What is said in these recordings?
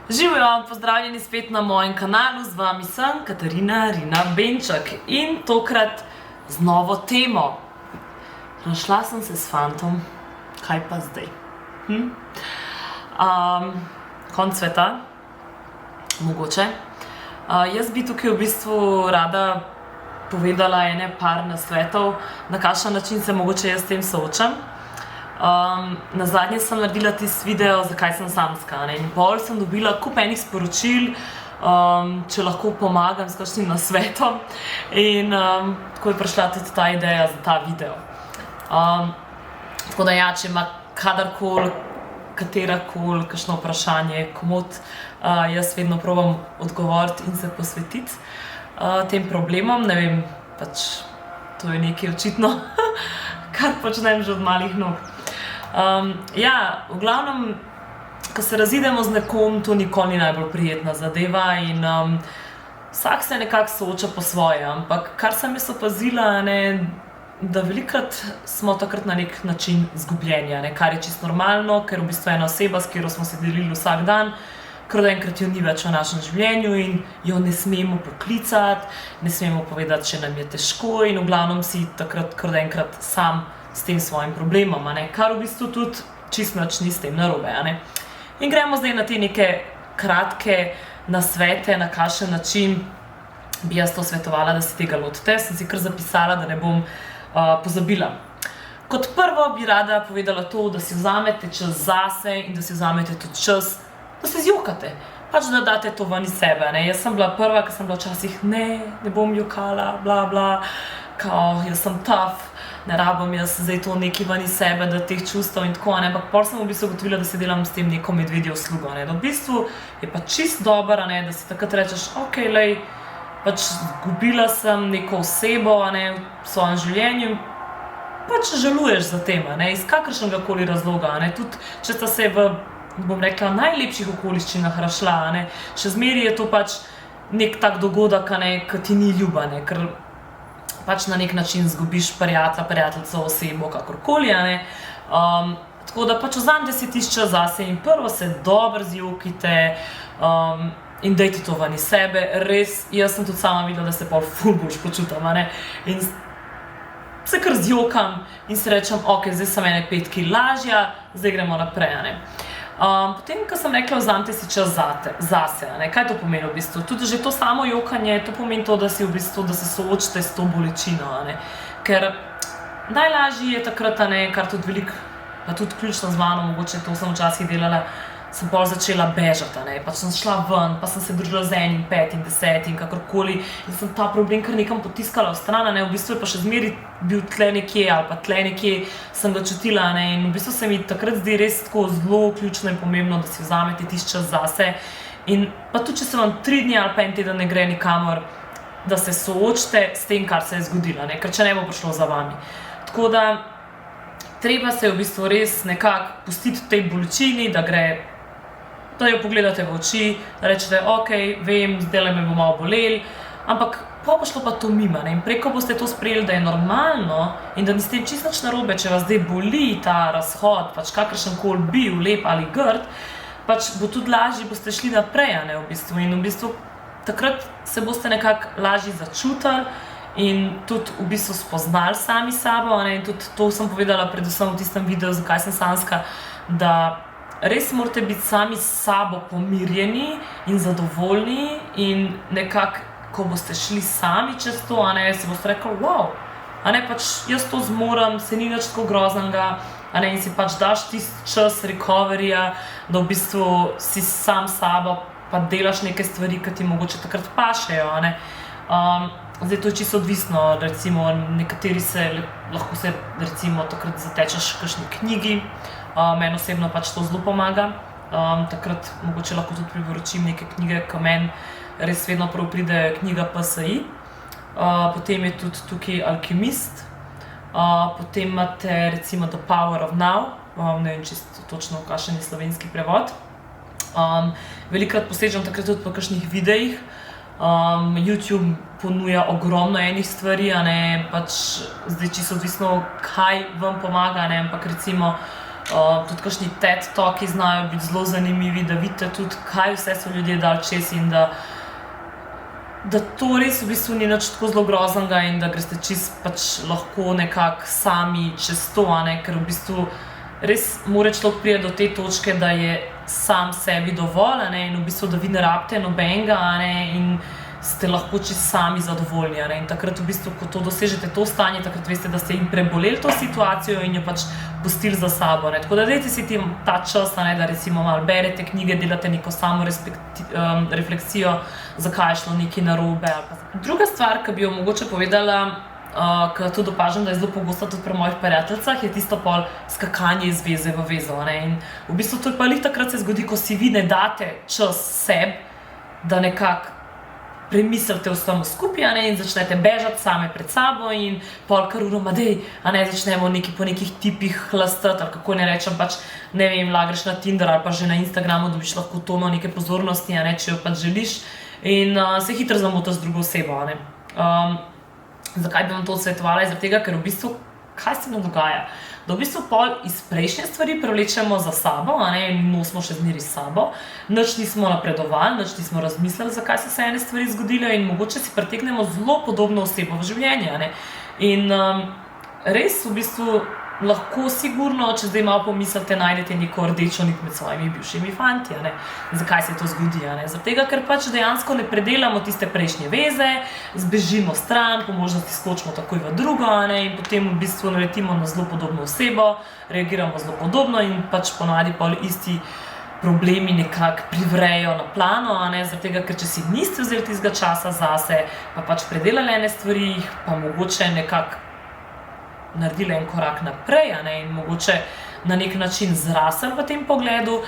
Živijo, pozdravljeni spet na mojem kanalu, z vami sem Katarina Rina Benček in tokrat z novo temo. Našla sem se s fantom, kaj pa zdaj? Konc sveta, mogoče. Jaz bi tukaj v bistvu rada povedala par nasvetov, na kakšen način se mogoče jaz s tem soočam. Nazadnje sem naredila tisti video, zakaj sem samska, in pol sem dobila kup enih sporočil, če lahko pomagam s kakšnim nasvetom, in tako je prišla tudi ta ideja za ta video. Tako da ja, če ima kadarkoli, katerakoli, kakšno vprašanje, komot, jaz vedno probam odgovoriti in se posvetiti tem problemom, ne vem, pač to je nekaj očitno, kar počnem že od malih nog. Ja, v glavnem, ko se razidemo z nekom, to nikoli ni najbolj prijetna zadeva in vsak se nekako sooča po svoje, ampak kar sem jaz opazila, da velikokrat smo takrat na nek način izgubljeni, kar je čisto normalno, ker v bistvu ena oseba, s katero smo se delili vsak dan, kar enkrat jo ni več v našem življenju in jo ne smemo poklicati, ne smemo povedati, če nam je težko in v glavnem si takrat kar enkrat sam s tem svojim problemom, kar v bistvu tudi čisto nič ni s tem narobe. In gremo zdaj na te neke kratke nasvete, na kakšen način bi jaz to svetovala, da se tega lotite. Sem si kar zapisala, da ne bom pozabila. Kot prvo bi rada povedala to, da si vzamete čas zase in da si vzamete tudi čas, da se zjokate. Pač da date to ven iz sebe. Jaz sem bila prva, ker sem bila včasih, ne bom jokala, bla bla, kao, jaz sem tough, ne rabim jaz zdaj to nekaj ven iz sebe, da teh čustev in tako, ampak pol sem v bistvu ugotovila, da se delam s tem neko medvedjo uslugo. V bistvu je pa čist dober, da si takrat rečeš, ok, lej, pač zgubila sem neko osebo v svojem življenju, pač žaluješ za tem, iz kakršnega koli razloga, tudi če sta se v, bom rekla, najlepših okoliščinah razšla, še zmeri je to pač nek tak dogodek, ki ti ni ljuba, ker pač na nek način zgubiš prijatelja, prijateljico, osebo, kakorkoli, tako da pač vzamete si tisti čas zase in prvo se dobro zjokite in dajte to ven iz sebe, res, jaz sem tudi sama videla, da se pol ful boljše počutim, in se kar zjokam in se rečem, ok, zdaj sem 5 kg lažja, zdaj gremo naprej, Potem, ko sem rekla, vzamete si čas zase, kaj to pomeni v bistvu? Tudi že to samo jokanje, to pomeni to, da si v bistvu, da se soočite s to bolečino, ker najlažje je takrat, kar tudi veliko, pa tudi ključno z mano, mogoče to sem včasih delala, sem pol začela bežati, pač sem šla ven, pa sem se držala z 1, 5, 10 in kakorkoli in sem ta problem kar nekam potiskala v stran, v bistvu je pa še zmeri bil tle nekje ali pa tle nekje sem ga čutila, in v bistvu se mi takrat zdi res tako zelo ključno in pomembno, da si vzamete tisti čas zase in pa tudi, če se vam 3 dni ali pa 1 teden ne gre nikamor, da se soočite s tem, kar se je zgodilo, ker če ne bo prišlo za vami. Tako da treba se v bistvu res nekako pustiti v tej bolečini, da jo pogledate v oči, da rečete, ok, vem, zdaj me bo malo bolel, ampak pa šlo pa to mimo, in preko boste to sprejeli, da je normalno in da ni s tem čisto nič narobe, če vas zdaj boli ta razhod, pač kakršenkoli bil, lep ali grd, pač bo tudi lažje, boste šli naprej, v bistvu, in v bistvu takrat se boste nekako lažje začutili in tudi v bistvu spoznali sami sabo, in tudi to sem povedala predvsem v tistem videu, zakaj sem samska, da res morate biti sami s sabo pomirjeni in zadovoljni in nekako, ko boste šli sami čez to, si boste rekli, wow, pač jaz to zmorem, se ni nič tako groznega, in si pač daš tisti čas recoveryja, da v bistvu si sam s sabo pa delaš neke stvari, ki ti mogoče takrat pašejo, Zdaj to je čisto odvisno, recimo nekateri lahko se recimo takrat zatečeš v kakšni knjigi, meni osebno pač to zelo pomaga, takrat mogoče lahko tudi priporočim neke knjige, ko meni res vedno prav pride knjiga PSI, potem je tudi tukaj Alkimist, potem imate recimo The Power of Now, ne vem čisto točno kakšen je slovenski prevod, velikokrat posežem takrat tudi po kakšnih videih, YouTube ponuja ogromno enih stvari, pač zdaj čisto odvisno, kaj vam pomaga, ampak recimo tudi kakšni TED Talki znajo biti zelo zanimivi, da vidite tudi, kaj vse so ljudje dali čez in da to res v bistvu ni nič tako zelo groznega in da greste čist pač lahko nekako sami čez to, ker v bistvu res mora človek priti do te točke, da je sam sebi dovolj, in v bistvu, da vi ne rabite nobenega, in ste lahko čisto sami zadovoljni. In takrat, v bistvu, ko to dosežete to stanje, takrat veste, da ste jim preboleli to situacijo in jo pač pustili za sabo. Tako da dajte si ta čas, da recimo malo berete knjige, delate neko samo refleksijo, zakaj je šlo nekaj narobe. Druga stvar, ki bi jo mogoče povedala, ki tudi opažam, da je zelo pogosta tudi pri mojih prijateljicah, je tisto pol skakanje iz veze v vezo. In v bistvu to je pa takrat se zgodi, ko si vi ne date čas sebi, da nekako premislite vsemu skupaj, in začnete bežati same pred sabo in pol kar uromadej, začnemo po nekih tipih hlastati, ali kako ne rečem, pač, ne vem, lagreš na Tinder ali pa že na Instagramu, dobiš lahko tono neke pozornosti, če jo pač želiš, in se hitro zamotaš z drugo osebo. Zakaj bi vam to svetovala? Zaradi tega, ker v bistvu, kaj se nam dogaja? Da v bistvu pol iz prejšnje stvari prevlečemo za sabo, in nosimo še zmeri s sabo, nič nismo napredovali, nič nismo razmislili, zakaj so se ene stvari zgodile, in mogoče si pritegnemo zelo podobno osebo v življenje. In res v bistvu lahko sigurno, če zdaj malo pomislite, najdete neko rdečo nit med svojimi bivšimi fanti. Zakaj se to zgodi? Zaradi tega, ker pač dejansko ne predelamo tiste prejšnje veze, zbežimo stran, po možnosti skočimo takoj v drugo, in potem v bistvu naletimo na zelo podobno osebo, reagiramo zelo podobno in pač ponavadi pol isti problemi nekako privrejo na plano, zaradi tega, ker če si niste vzeli tistega časa zase, pa pač predelali ene stvari, pa mogoče nekako naredili en korak naprej, in mogoče na nek način zrasli v tem pogledu,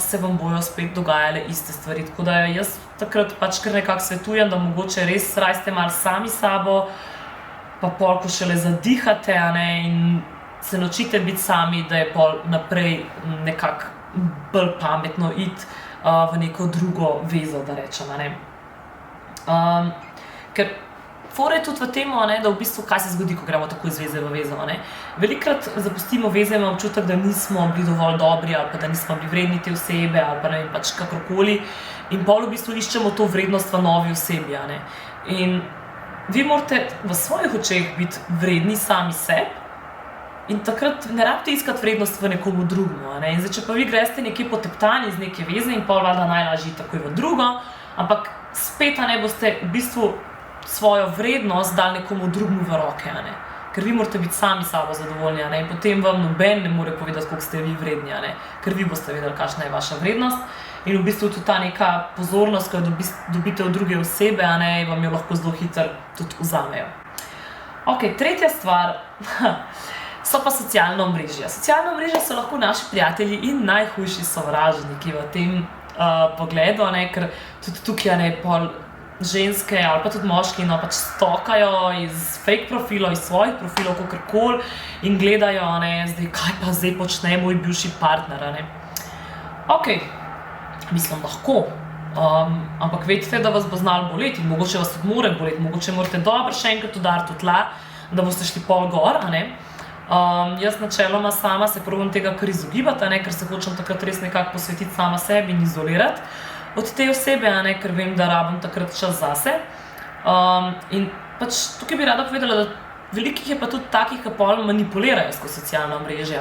se vam bojo spet dogajale iste stvari. Tako da jaz takrat pač kar nekako svetujem, da mogoče res rajste malo sami sabo, pa pol, ko šele zadihate, in se naučite biti sami, da je pol naprej nekako bolj pametno iti v neko drugo vezo, da rečem. Ker fora je tudi v tem, da v bistvu kaj se zgodi, ko gremo tako iz veze v vezo. Velikokrat zapustimo veze, imam občutek, da nismo bili dovolj dobri, ali pa da nismo bili vredni te osebe, ali pa ne vem, pač kakorkoli. In pol v bistvu iščemo to vrednost v novi osebi. In vi morate v svojih očeh biti vredni sami sebi, in takrat ne rabite iskati vrednost v nekomu drugemu. In zdaj, če pa vi greste nekje poteptani iz neke veze in pol vlada najlažje takoj v drugo, ampak spet boste v bistvu svojo vrednost dali nekomu drugemu v roke, ker vi morate biti sami sabo zadovoljni, in potem vam noben ne more povedati, koliko ste vi vredni, ker vi boste vedeli, kakšna je vaša vrednost, in v bistvu tudi ta neka pozornost, ko jo dobite od druge osebe, vam jo lahko zelo hitro tudi vzamejo. Ok, tretja stvar so pa socialna omrežja. Socialna omrežja so lahko naši prijatelji in najhujši sovražniki v tem pogledu, ker tudi tukaj pol ženske ali pa tudi moški pač stokajo iz fake profilov, iz svojih profilov, kakorkoli, in gledajo, zdaj, kaj pa zdaj počne moj bivši partner. Ok, mislim, lahko, ampak vedite, da vas bo znalo boleti, mogoče vas tudi more boleti, mogoče morate dobro še enkrat udariti v tla, da boste šli pol gor. Jaz načeloma sama se probam tega kar izogibati, ker se hočem takrat res nekako posvetiti sama sebi in izolirati od te osebe, ker vem, da rabim takrat čas zase. In pač tukaj bi rada povedala, da velikih je pa tudi takih, ki pol manipulirajo skozi socialna omrežja,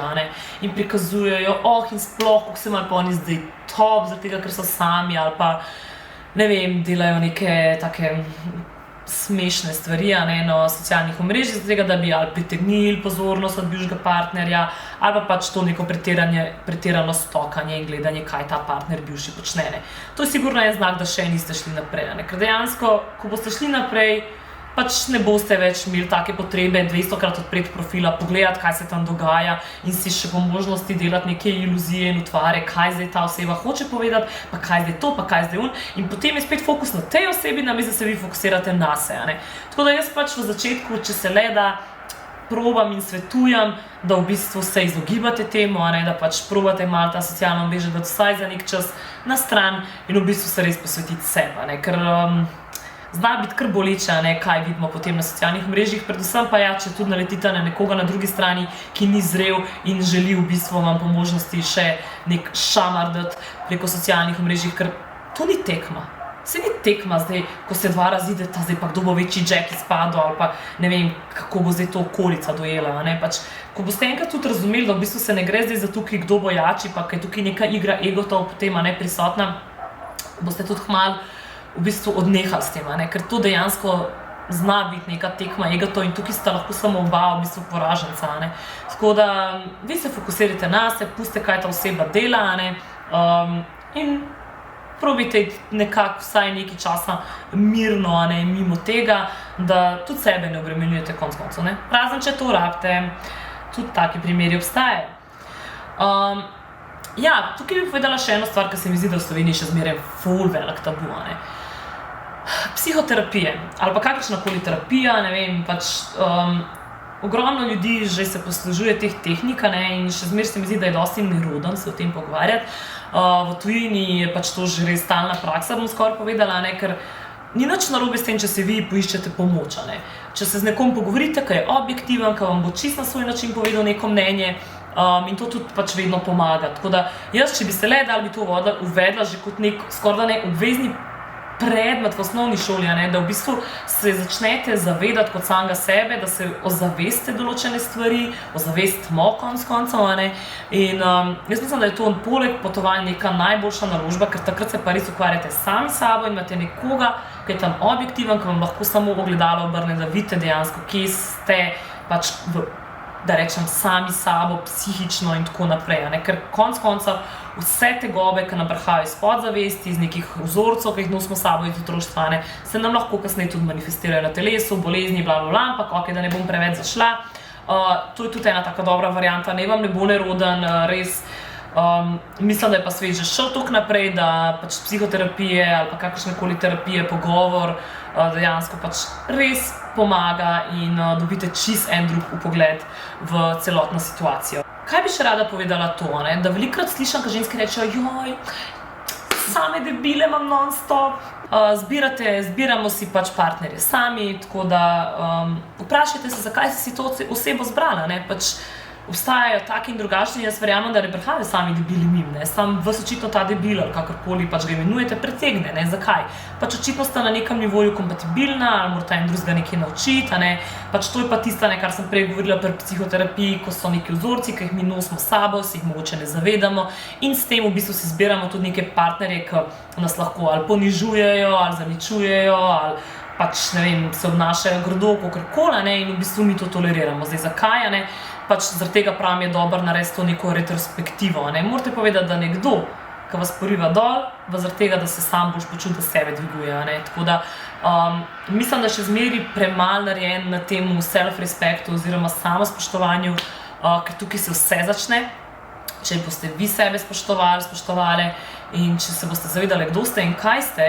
in prikazujejo, in sploh, kako se imajo pa oni zdaj top, zaradi tega, ker so sami, ali pa, ne vem, delajo neke take smešne stvari na socialnih omrežjih, zaradi tega, da bi ali pritegnili pozornost od bivšega partnerja, ali pa pač to neko pretirano stokanje in gledanje, kaj ta partner bivši počne. To je sigurno en znak, da še niste šli naprej. Ker dejansko, ko boste šli naprej, pač ne boste več imeli take potrebe 200-krat odpreti profila, pogledati, kaj se tam dogaja, in si še po možnosti delati neke iluzije in utvare, kaj zdaj ta oseba hoče povedati, pa kaj zdaj to, pa kaj zdaj on. In potem je spet fokus na tej osebi, namesto da se vi fokusirate na se. Tako da jaz pač v začetku, če se le da, probam in svetujem, da v bistvu se izogibate temu, da pač probate malo ta socialna omrežja dati vsaj za nek čas na stran in v bistvu se res posvetiti sebi. Ker zna biti kar boleče, kaj vidimo potem na socialnih mrežjih, predvsem pa ja, če tudi naletite na nekoga na drugi strani, ki ni zrel in želi v bistvu vam po možnosti še nek šamar dati preko socialnih mrežjih, ker to ni tekma. Se ni tekma zdaj, ko se dva razideta, zdaj pa kdo bo večji Jack izpadel ali pa ne vem, kako bo zdaj to okolica dojela. Pač, ko boste enkrat tudi razumeli, da v bistvu se ne gre zdaj za tukaj, kdo bo jači, pa kaj tukaj neka igra egotov potem prisotna, boste tudi kmalu v bistvu odnehali s tem, ker to dejansko zna biti neka tekma egotov in tukaj sta lahko samo oba v bistvu poraženca. Tako da vi se fokusirajte na se, pustite, kaj ta oseba dela in probite nekako vsaj nekaj časa mirno, mimo tega, da tudi sebe ne obremenjujete konec koncev. Razen, če to rabite, tudi taki primeri obstajajo. Ja, tukaj bi povedala še eno stvar, ki se mi zdi, da v Sloveniji še zmeraj ful velik tabu. Psihoterapije ali pa kakršnakoli terapija, ne vem, pač ogromno ljudi že se poslužuje teh tehnik in še zmeraj se mi zdi, da je dosti neroden se o tem pogovarjati. V tujini je pač to že res stalna praksa, bom skoraj povedala, ker ni nič narobe s tem, če se vi poiščete pomoč. Če se z nekom pogovorite, ki je objektiven, ki vam bo čisto na svoj način povedal neko mnenje in to tudi pač vedno pomaga. Tako da jaz, če bi se le dal, bi to uvedla že kot nek skoraj da ne obvezni predmet v osnovni šoli, da v bistvu se začnete zavedati kot samega sebe, da se ozaveste določene stvari, ozavestimo konec koncev. In jaz mislim, da je to poleg potovanj neka najboljša naložba, ker takrat se pa res ukvarjate sami s sabo in imate nekoga, ki je tam objektiven, ki vam lahko samo ogledalo obrne, da vidite dejansko, kje ste pač da rečem, sami sabo, psihično in tako naprej. Ker konec koncev vse te gobe, ki nam prihajajo iz podzavesti, iz nekih vzorcev, ki jih nosimo s sabo iz otroštva, se nam lahko kasneje tudi manifestirajo na telesu, bolezni, ampak ok, da ne bom preveč zašla. To je tudi ena taka dobra varianta, ne vam ne bo neroden, res. Mislim, da je pa svet že šel toliko naprej, da pač psihoterapije ali pa kakršnekoli terapije, pogovor dejansko pač res pomaga in dobite čist en drug vpogled v celotno situacijo. Kaj bi še rada povedala to, da velikokrat slišam, ko ženske rečejo, joj, same debile imam non-stop. Zbiramo si pač partnerje sami, tako da vprašajte se, zakaj si to osebo zbrala. Pač obstajajo taki in drugačni, jaz verjamem, da ne prihajajo sami debili mim, sam vas očitno ta debil ali kakorkoli pač ga imenujete, pretegne, zakaj? Pač očitno sta na nekem nivoju kompatibilna, ali morate en drugega nekaj naučiti, pač to je pa tista, kar sem prej govorila pri psihoterapiji, ko so neki vzorci, ki jih mi nosimo s sabo, si jih mogoče ne zavedamo in s tem v bistvu si zbiramo tudi neke partnerje, ki nas lahko ali ponižujejo, ali zaničujejo, ali pač, ne vem, se obnašajo grdo, kakorkoli, in v bistvu mi to toleriramo. Zdaj, zakaj, pač zaradi tega pravim, je dobro narediti to neko retrospektivo. Morate povedati, da nekdo, ki vas poriva dol, zaradi tega, da se sam boš počutil, da sebe dviguje. Tako da mislim, da še zmeri premalo narejen na temu self-respektu oziroma samospoštovanju, ker tukaj se vse začne. Če boste vi sebe spoštovali in če se boste zavedali, kdo ste in kaj ste,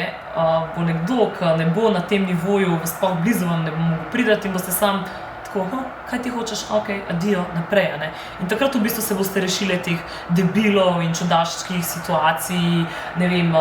bo nekdo, ki ne bo na tem nivoju, sploh blizu vam ne bo mogel priti in boste sam tako, kaj ti hočeš, ok, adijo, naprej. In takrat v bistvu se boste rešili teh debilov in čudaških situacij, ne vem,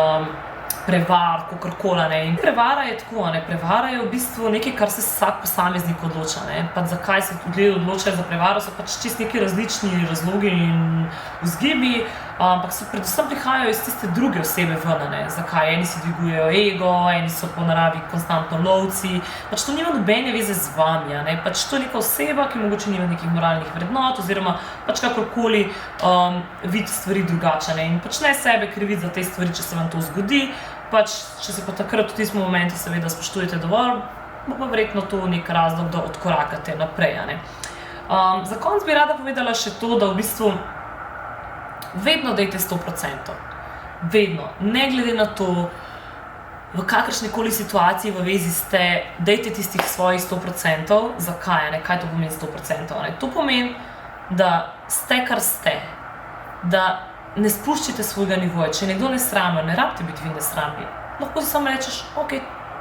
prevar, kakorkoli. In prevara je tako, prevara je v bistvu nekaj, kar se vsak posameznik odloča. Pač zakaj se ljudje odločajo za prevaro, so pač čisto neki različni razlogi in vzgibi, ampak so predvsem prihajajo iz tiste druge osebe ven. Zakaj? Eni si dvigujejo ego, eni so po naravi konstantno lovci. Pač to nima nobene veze z vami. Pač to je neka oseba, ki mogoče nima nekih moralnih vrednot oziroma pač kakorkoli vidi stvari drugače. In počne sebe kriviti za te stvari, če se vam to zgodi. Pač, če se pa takrat v tistem momentu seveda spoštujete dovolj, bo pa verjetno to nek razlog, da odkorakate naprej. Za konec bi rada povedala še to, da v bistvu vedno dajte 100%. Vedno. Ne glede na to, v kakršnikoli situaciji v vezi ste, dajte tistih svojih 100%. Zakaj? Kaj to pomeni 100%? To pomeni, da ste, kar ste. Da ne spuščite svojega nivoja. Če nekdo ne srami, ne rabite biti vi nesramni. Lahko si samo rečeš, ok,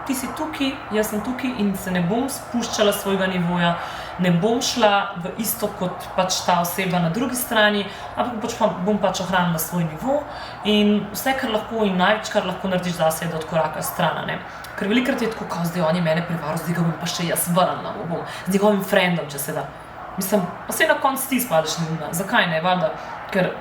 ti si tukaj, jaz sem tukaj in se ne bom spuščala svojega nivoja ne bom šla v isto kot pač ta oseba na drugi strani, ampak bom pač ohranila svoj nivo in vse, kar lahko in največ, kar lahko narediš zase, je, da odkorakaš stran, ne. Ker velikokrat je tako, kao zdaj on je mene prevaral, zdaj ga bom pa še jaz vrnila, bom z njegovim frendom, če se da. Mislim, pa saj na koncu ti spadaš njima, zakaj ne, valjda, ker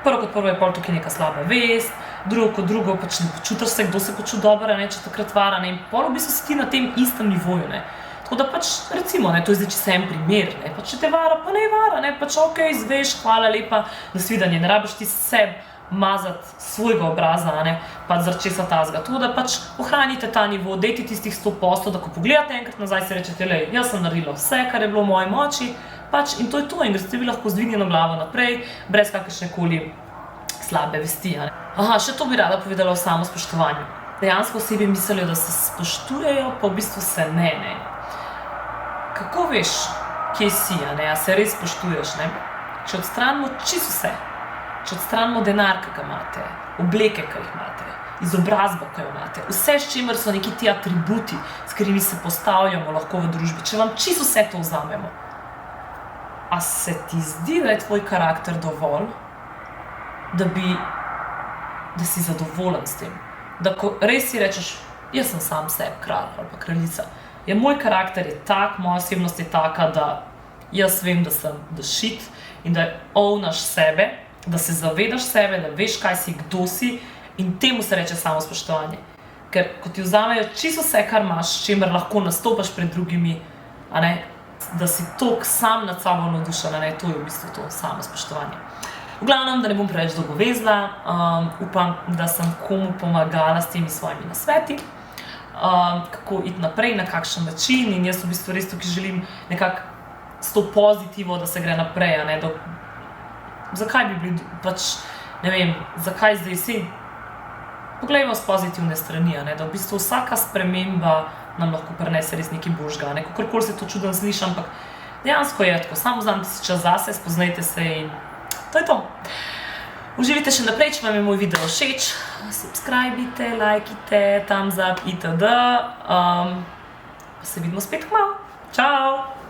prvo kot prvo je pol tukaj neka slaba vest, drugo kot drugo, pač ne počutiš se, kdo se počuti dobro, ne, če takrat vara, ne, in pol v bistvu si ti na tem istem nivoju, ne. Tako da pač, recimo, ne, to je zdaj čisto en primer, ne, pač če te vara, pa ne vara, ne, pač okej, izveš, hvala lepa, nasvidenje, ne rabiš ti sebi mazati svojega obraza, ne, pač zaradi česa tazga. Tako da pač ohranite ta nivo, dejte tistih 100%, da ko pogledate enkrat nazaj, si rečete, lej, jaz sem naredila vse, kar je bilo v moji moči, pač in to je to, in greste vi lahko z dvignjeno glavo naprej, brez kakršnekoli slabe vesti, ne. Aha, še to bi rada povedala o samospoštovanju. Dejansko osebe mislijo, da se spoštujejo, pa v bistvu se ne. Kako veš, kje si, a se res spoštuješ, ne? Če odstranimo čisto vse, če odstranimo denar, ki ga imate, obleke, ki jih imate, izobrazbo, ki jo imate, vse, s čimer so neki ti atributi, s katerimi se postavljamo lahko v družbi, če vam čisto vse to vzamemo, a se ti zdi, da je tvoj karakter dovolj, da si zadovoljen s tem? Da ko res si rečeš, jaz sem sam sebi kralj ali pa kraljica, moj karakter je tak, moja osebnost je taka, da jaz vem, da sem the shit in da ovnaš sebe, da se zavedaš sebe, da veš, kaj si, kdo si in temu se reče samospoštovanje. Ker ko ti vzamejo čisto vse, kar imaš, s čimer lahko nastopaš pred drugimi, da si toliko sam nad sabo navdušen, to je v bistvu to samospoštovanje. V glavnem, da ne bom preveč dolgo vezla, upam, da sem komu pomagala s temi svojimi nasveti, kako iti naprej, na kakšen način in jaz v bistvu res tukaj želim nekako s to pozitivo, da se gre naprej, zakaj bi bili, pač, ne vem, zakaj zdaj si? Poglejmo s pozitivne strani, da v bistvu vsaka sprememba nam lahko prinese res nekaj božga, kakorkoli se to čudno sliši, ampak dejansko je tako, samo vzamite si čas zase, spoznajte se in to je to. Uživite še naprej, če vam je moj video všeč, subscribite, lajkite, thumbs up itd. Pa se vidimo spet kmalu. Čau!